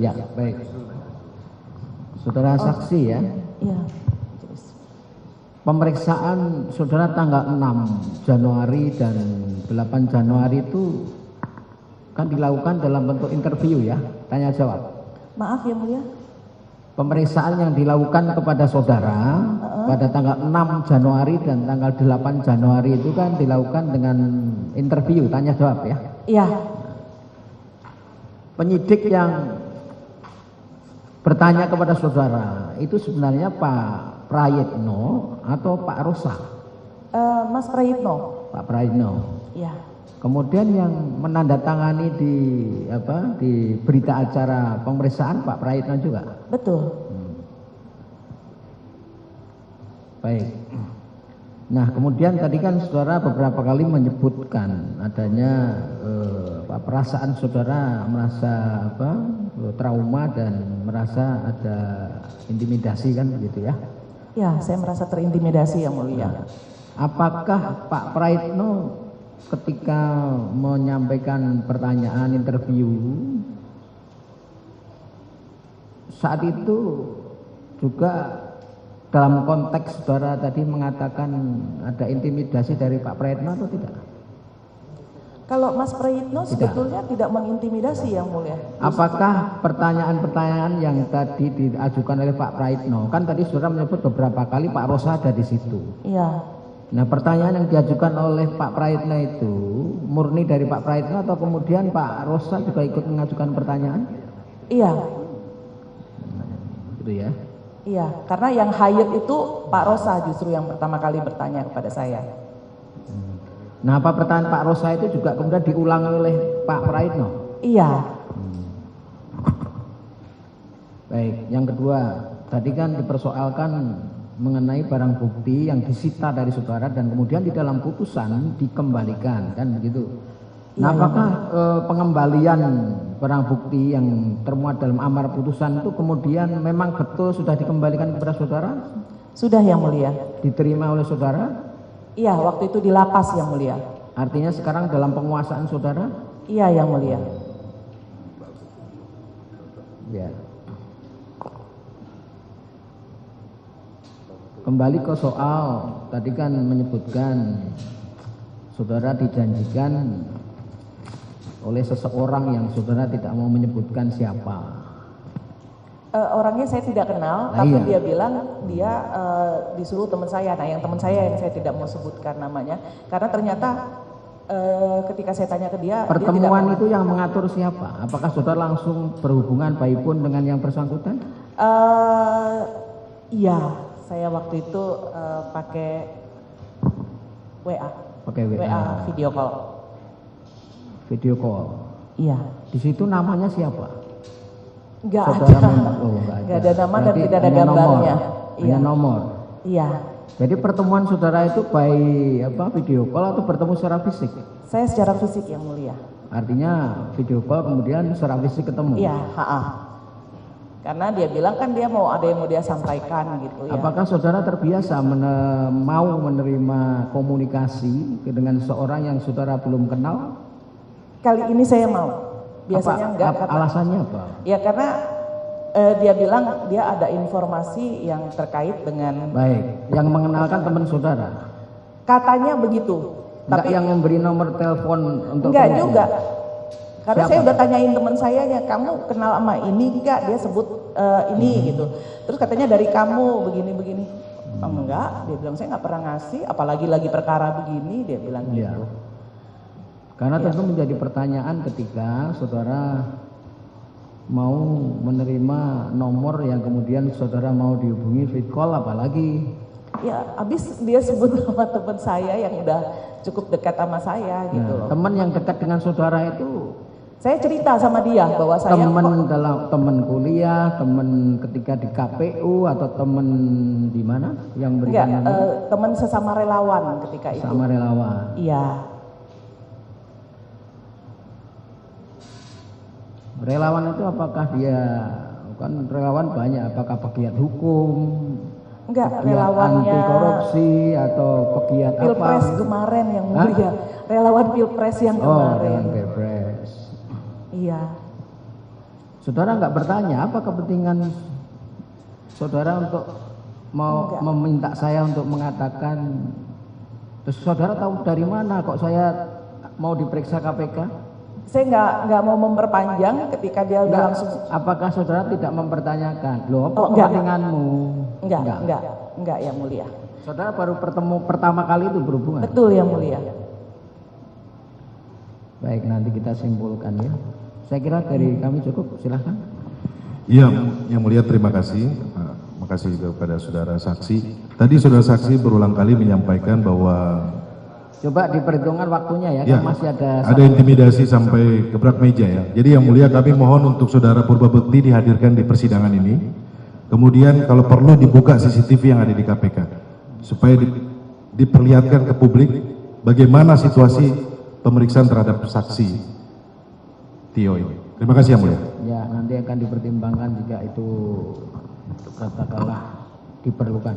Ya, baik. Saudara saksi ya. Iya. Pemeriksaan saudara tanggal 6 Januari dan 8 Januari itu kan dilakukan dalam bentuk interview ya, tanya jawab. Maaf ya Mulia. Pemeriksaan yang dilakukan kepada saudara pada tanggal 6 Januari dan tanggal 8 Januari itu kan dilakukan dengan interview, tanya jawab ya. Iya. Penyidik yang bertanya kepada saudara itu sebenarnya Pak Prayitno atau Pak Rosa? Mas Prayitno. Pak Prayitno. Iya. Kemudian yang menandatangani di berita acara pemeriksaan Pak Prayitno juga. Betul. Baik. Nah kemudian tadi kan saudara beberapa kali menyebutkan adanya perasaan saudara merasa trauma dan merasa ada intimidasi kan begitu ya? Ya, saya merasa terintimidasi yang Mulia. Nah, apakah Pak Prayitno ketika menyampaikan pertanyaan interview saat itu juga dalam konteks saudara tadi mengatakan ada intimidasi dari Pak Prayitno atau tidak? Kalau Mas Prayitno sebetulnya tidak mengintimidasi yang Mulia. Apakah pertanyaan-pertanyaan yang tadi diajukan oleh Pak Prayitno, kan tadi saudara menyebut beberapa kali Pak Rosa ada di situ. Iya. Nah pertanyaan yang diajukan oleh Pak Prayitno itu murni dari Pak Prayitno atau kemudian Pak Rosa juga ikut mengajukan pertanyaan? Iya. Gitu ya. Iya, karena yang hire itu Pak Rosa justru yang pertama kali bertanya kepada saya. Nah apa pertanyaan Pak Rosa itu juga kemudian diulangi oleh Pak Prayitno? Iya. Baik, yang kedua, tadi kan dipersoalkan mengenai barang bukti yang disita dari saudara dan kemudian di dalam putusan dikembalikan, kan begitu? Nah, apakah pengembalian barang bukti yang termuat dalam amar putusan itu kemudian memang betul sudah dikembalikan kepada saudara? Sudah yang Mulia. Diterima oleh saudara? Iya, waktu itu di lapas yang Mulia. Artinya sekarang dalam penguasaan saudara? Iya yang Mulia. Ya. Kembali ke soal tadi kan menyebutkan saudara dijanjikan oleh seseorang yang saudara tidak mau menyebutkan siapa. Orangnya saya tidak kenal, tapi dia bilang dia disuruh teman saya. Nah, yang teman saya yang saya tidak mau sebutkan namanya, karena ternyata ketika saya tanya ke dia, pertemuan dia tidak itu yang mengatur siapa? Apakah saudara langsung berhubungan baik pun dengan yang bersangkutan? Iya, saya waktu itu pakai WA. Pakai WA. Video call. Video call. Iya. Di situ namanya siapa? Enggak saudara ada. Enggak ada nama dan tidak ada gambarnya. Hanya nomor. Iya. Jadi pertemuan saudara itu by video call atau bertemu secara fisik? Saya secara fisik yang Mulia. Artinya video call kemudian secara fisik ketemu? Iya, karena dia bilang kan dia ada yang mau dia sampaikan gitu ya. Apakah saudara terbiasa mau menerima komunikasi dengan seorang yang saudara belum kenal? Kali ini saya mau. Biasanya enggak. Alasannya apa? Ya karena dia bilang dia ada informasi yang terkait dengan. Baik, yang mengenalkan teman saudara? Katanya begitu. Enggak yang memberi nomor telepon untuk enggak juga. Karena siapa? saya udah tanyain teman saya ya, kamu kenal sama ini enggak? Dia sebut ini gitu. Terus katanya dari kamu begini-begini. Enggak, dia bilang saya nggak pernah ngasih, apalagi lagi perkara begini, dia bilang gitu. Karena tentu menjadi pertanyaan ketika saudara mau menerima nomor yang kemudian saudara mau dihubungi vid call apalagi. Ya, habis dia sebut nama teman saya yang udah cukup dekat sama saya gitu loh. Teman yang dekat dengan saudara itu? Saya cerita sama dia bahwa saya teman kuliah, teman ketika di KPU atau teman di mana yang berikan nama? Teman sesama relawan ketika itu. Sama relawan. Iya. Relawan itu apakah dia kan relawan banyak, apakah pegiat hukum? Enggak, pegiat relawannya anti korupsi atau pegiat Pilpres apa? kemarin yang Mulia. Relawan Pilpres yang kemarin. Relawan Pilpres. Iya. Saudara nggak bertanya apa kepentingan saudara untuk mau Enggak. meminta saya untuk mengatakan, terus saudara tahu dari mana kok saya mau diperiksa KPK? Saya nggak mau memperpanjang ketika dia udah Enggak, langsung. apakah saudara tidak mempertanyakan, loh apa Oh, enggak. kepentinganmu? Enggak yang mulia. Saudara baru pertama kali itu berhubungan. Betul yang mulia. Baik, nanti kita simpulkan ya. Saya kira dari kami cukup, silahkan. Iya, yang mulia terima kasih. Terima kasih juga kepada saudara saksi. Tadi saudara saksi berulang kali menyampaikan bahwa Coba diperhitungkan waktunya ya, ya, kan masih ada intimidasi sampai gebrak meja ya. Jadi yang mulia kami mohon untuk saudara Purbabekti dihadirkan di persidangan ini. Kemudian kalau perlu dibuka CCTV yang ada di KPK supaya diperlihatkan ke publik bagaimana situasi pemeriksaan terhadap saksi Tio ini. Terima kasih yang mulia. ya, nanti akan dipertimbangkan jika itu katakanlah diperlukan.